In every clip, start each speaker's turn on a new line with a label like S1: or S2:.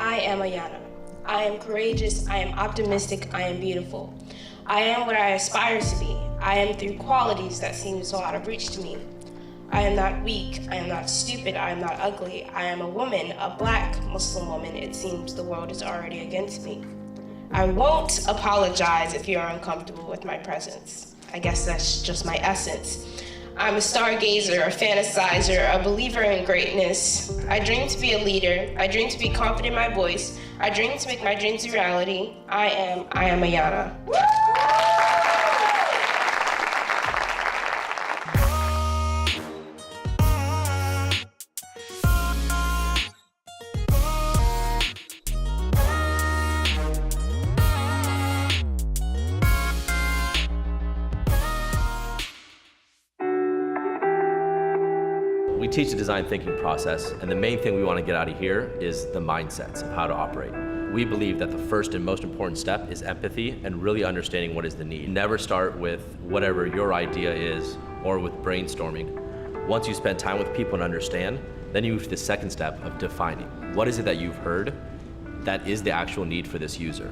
S1: I am Ayana. I am courageous, I am optimistic, I am beautiful. I am what I aspire to be. I am through qualities that seem so out of reach to me. I am not weak, I am not stupid, I am not ugly. I am a woman, a black Muslim woman. It seems the world is already against me. I won't apologize if you're uncomfortable with my presence. I guess that's just my essence. I'm a stargazer, a fantasizer, a believer in greatness. I dream to be a leader. I dream to be confident in my voice. I dream to make my dreams a reality. I am Ayana.
S2: We teach the design thinking process, and the main thing we want to get out of here is the mindsets of how to operate. We believe that the first and most important step is empathy and really understanding what is the need. Never start with whatever your idea is or with brainstorming. Once you spend time with people and understand, then you move to the second step of defining. What is it that you've heard that is the actual need for this user?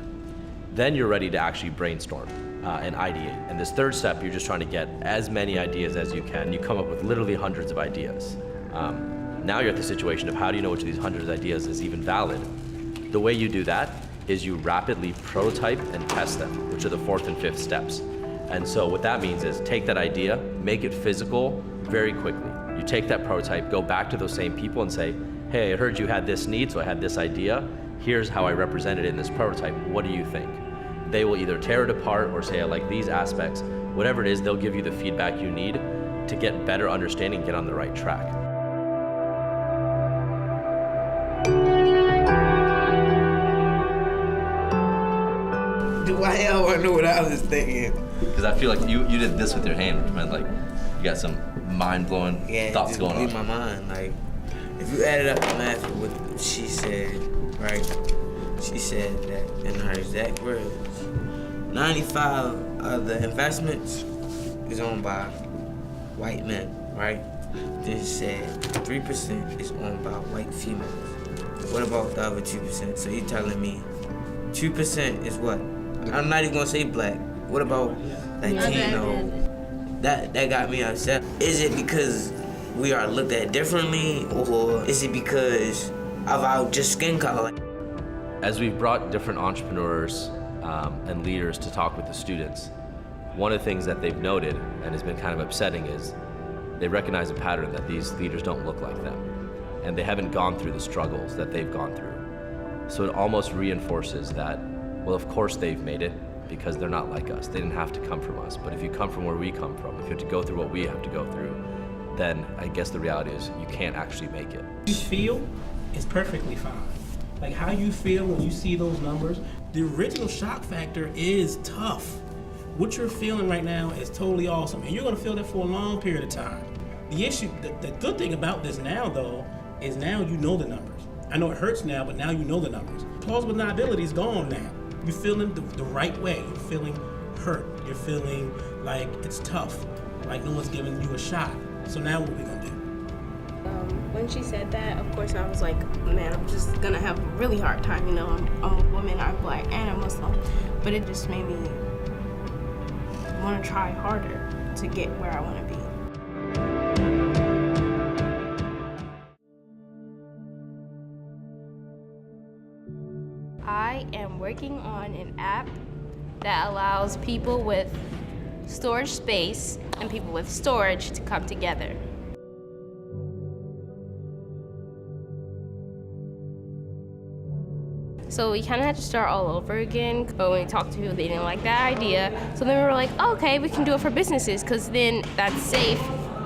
S2: Then you're ready to actually brainstorm and ideate. And this third step, you're just trying to get as many ideas as you can. You come up with literally hundreds of ideas. Now you're at the situation of how do you know which of these hundreds of ideas is even valid? The way you do that is you rapidly prototype and test them, which are the fourth and fifth steps. And so what that means is take that idea, make it physical very quickly. You take that prototype, go back to those same people and say, hey, I heard you had this need, so I had this idea. Here's how I represented it in this prototype. What do you think? They will either tear it apart or say, I like these aspects. Whatever it is, they'll give you the feedback you need to get better understanding and get on the right track.
S3: Do I ever know what I was thinking?
S2: Because I feel like you did this with your hand, which meant like you got some mind-blowing thoughts going on.
S3: In my mind, like if you added up the math of what she said, right? She said that in her exact words, 95 of the investments is owned by white men, right? Then she said 3% is owned by white females. What about the other 2%? So you're telling me 2% is what? I'm not even gonna say black. What about Latino? That got me upset. Is it because we are looked at differently, or is it because of our just skin color?
S2: As we've brought different entrepreneurs and leaders to talk with the students, one of the things that they've noted and has been kind of upsetting is they recognize a pattern that these leaders don't look like them, and they haven't gone through the struggles that they've gone through. So it almost reinforces that, well, of course they've made it because they're not like us. They didn't have to come from us. But if you come from where we come from, if you have to go through what we have to go through, then I guess the reality is you can't actually make it.
S4: You feel is perfectly fine. Like how you feel when you see those numbers, the original shock factor is tough. What you're feeling right now is totally awesome, and you're gonna feel that for a long period of time. The issue, the good thing about this now though, is now you know the numbers. I know it hurts now, but now you know the numbers. Plausible deniability is gone now. You're feeling the right way. You're feeling hurt. You're feeling like it's tough, like no one's giving you a shot. So now what are we gonna do?
S1: When she said that, of course, I was like, man, I'm just gonna have a really hard time. You know, I'm a woman, I'm black, and I'm Muslim. But it just made me want to try harder to get where I want to be.
S5: I am working on an app that allows people with storage space and people with storage to come together. So we kind of had to start all over again. But when we talked to people, they didn't like that idea. So then we were like, oh, okay, we can do it for businesses because then that's safe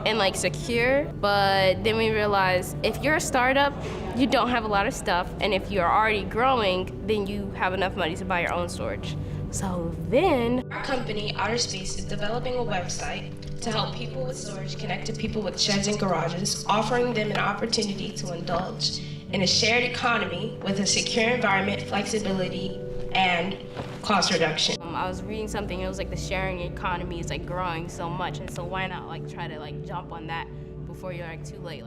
S5: and like secure. But then we realized if you're a startup, you don't have a lot of stuff. And if you're already growing, then you have enough money to buy your own storage. So then
S1: Our company, Outer Space, is developing a website to help people with storage connect to people with sheds and garages, offering them an opportunity to indulge in a shared economy with a secure environment, flexibility, and cost reduction.
S5: I was reading something, it was like the sharing economy is like growing so much, and so why not like try to like jump on that before you're like too late.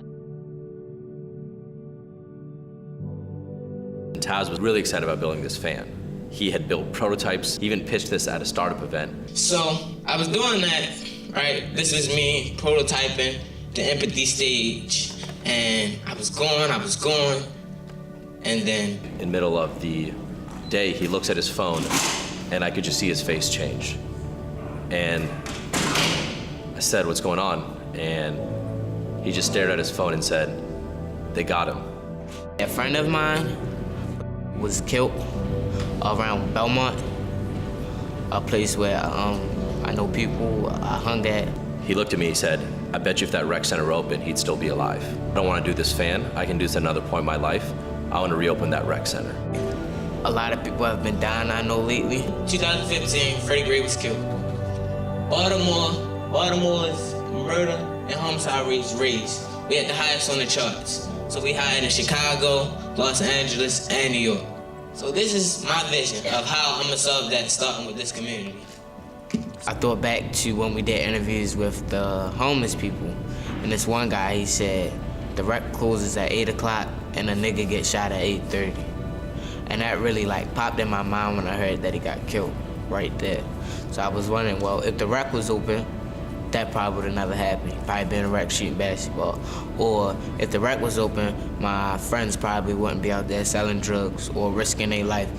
S2: And Taz was really excited about building this fan. He had built prototypes, he even pitched this at a startup event.
S3: So I was doing that, right? This is me prototyping the empathy stage. And I was going, and then...
S2: In the middle of the day, he looks at his phone, and I could just see his face change. And I said, "What's going on?" And he just stared at his phone and said, "They got him."
S3: A friend of mine was killed around Belmont, a place where I know people I hung at.
S2: He looked at me, he said, "I bet you if that rec center were open, he'd still be alive. I don't want to do this fan. I can do this at another point in my life. I want to reopen that rec center."
S3: A lot of people have been dying, I know, lately. 2015, Freddie Gray was killed. Baltimore's murder and homicide rates raised. We had the highest on the charts. So we higher in Chicago, Los Angeles, and New York. So this is my vision of how I'm gonna solve that, starting with this community. I thought back to when we did interviews with the homeless people, and this one guy, he said, the rec closes at 8 o'clock and a nigga gets shot at 8:30. And that really popped in my mind when I heard that he got killed right there. So I was wondering, well, if the rec was open, that probably would have never happened. Probably been a rec shooting basketball. Or if the rec was open, my friends probably wouldn't be out there selling drugs or risking their life.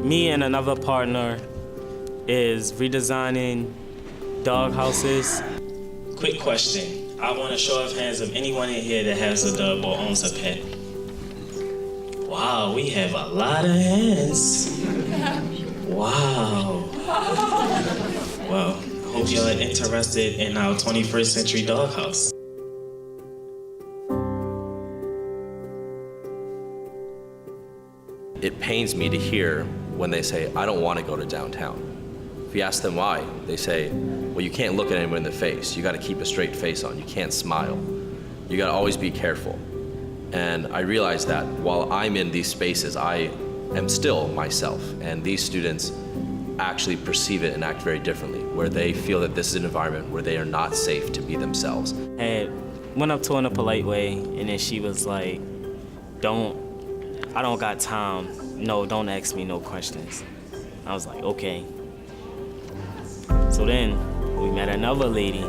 S6: Me and another partner is redesigning dog houses.
S7: Quick question. I want a show of hands of anyone in here that has a dog or owns a pet. Wow, we have a lot of hands. Wow. Well, hope y'all are interested in our 21st century doghouse.
S2: It pains me to hear when they say, "I don't want to go to downtown." If you ask them why, they say, "Well, you can't look at anyone in the face. You got to keep a straight face on. You can't smile. You got to always be careful." And I realize that while I'm in these spaces, I am still myself. And these students actually perceive it and act very differently, where they feel that this is an environment where they are not safe to be themselves.
S6: And went up to her in a polite way, and then she was like, I don't got time. No, don't ask me no questions. I was like, okay. So then we met another lady.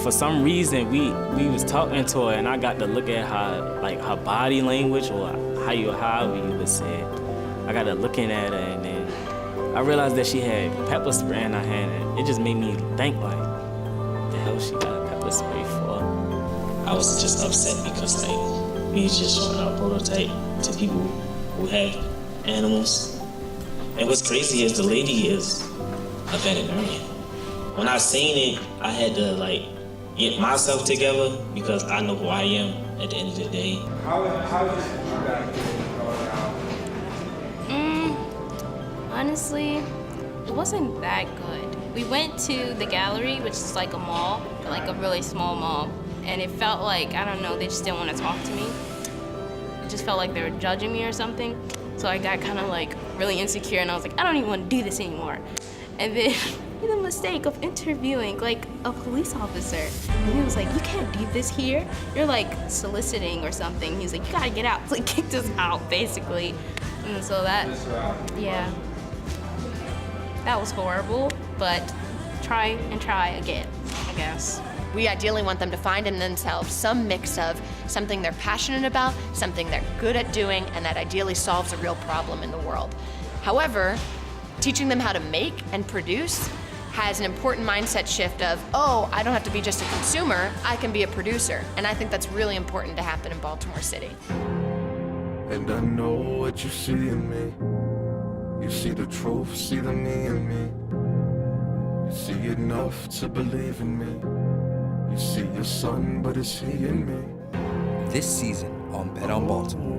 S6: For some reason, we was talking to her, and I got to look at her body language, or however you would say it. I got to looking at her, and then I realized that she had pepper spray in her hand, and it just made me think, what the hell she got pepper spray for?
S7: I was just upset because we just showing our prototype to people who have animals. And what's crazy is the lady is a veterinarian. When I seen it, I had to get myself together because I know who I am at the end of the day.
S8: How did you guys going out?
S5: Honestly, it wasn't that good. We went to the gallery, which is like a mall, like a really small mall, and it felt like, I don't know, they just didn't want to talk to me. It just felt like they were judging me or something. So I got kind of really insecure, and I was like, I don't even want to do this anymore. And then I made the mistake of interviewing a police officer. And he was like, you can't do this here. You're soliciting or something. He was like, you gotta get out. So he kicked us out, basically. And so that was horrible, but try again, I guess.
S9: We ideally want them to find in themselves some mix of something they're passionate about, something they're good at doing, and that ideally solves a real problem in the world. However, teaching them how to make and produce has an important mindset shift of, oh, I don't have to be just a consumer, I can be a producer. And I think that's really important to happen in Baltimore City.
S10: And I know what you see in me. You see the truth, see the me in me. You see enough to believe in me. You see your son, but it's he in me.
S11: This season on Bet on Baltimore.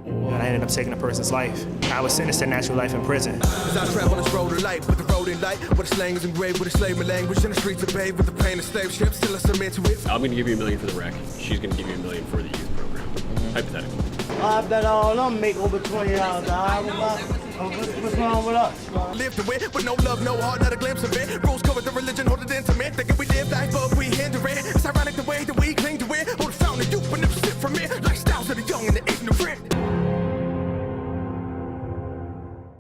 S12: And I ended up taking a person's life. I was sentenced to natural life in prison.
S10: As I travel this road of life, with the road in light, where the slang is engraved with a slavery language, in the streets of babe, with the pain of slave ships, still I submit to it.
S13: I'm gonna give you $1 million for the rec. She's gonna give you $1 million for the youth program. Hypothetically. I bet all of them make over $20 an hour. What's wrong with us?
S10: Live to win with no love, no heart, not a glimpse of it. Rules covered the religion, hold it intimate. Thinking we live life, but we hinder it. It's ironic the way that we cling to it. Hold the fountain of youth, but never sit from it. Lifestyles of the young and the ignorant.